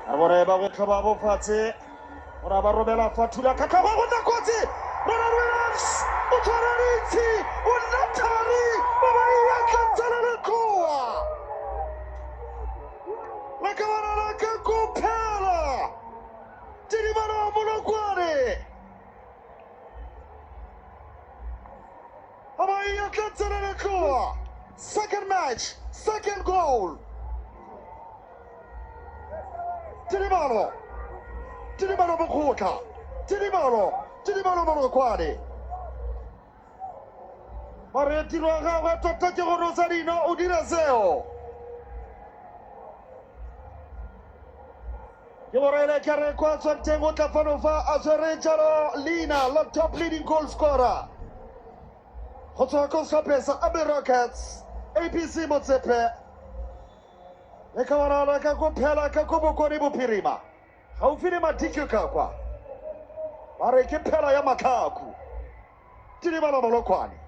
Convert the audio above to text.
Agora ba go tlhoba bo fatshe. Ora ba robela fatula ka tlhoba go nakotse. Ronald Williams o tshwaretse o natari ba ba ya katsala le koa. La kabana la ka kopela. Tidimana Molokwane. Ba ba ya katsala le koa. Second match, second goal. Tidimano Mokota. Tidimano Molokwane. Maretiro a gagwe tota ke go Rosalino o dira seo. Ke borele ke re kwa tshwanteng o tla fano fa a tshwere jalo Lina, le top leading goal scorer. Go tswa ko Sopesa Abe Rockets, APC Motsepe. Le ka bona ka go phela ka go bokone bophirima. Ga o file matiki ka kwa. Ba re ke phela ya Matlhaku. Tidimano Molokwane.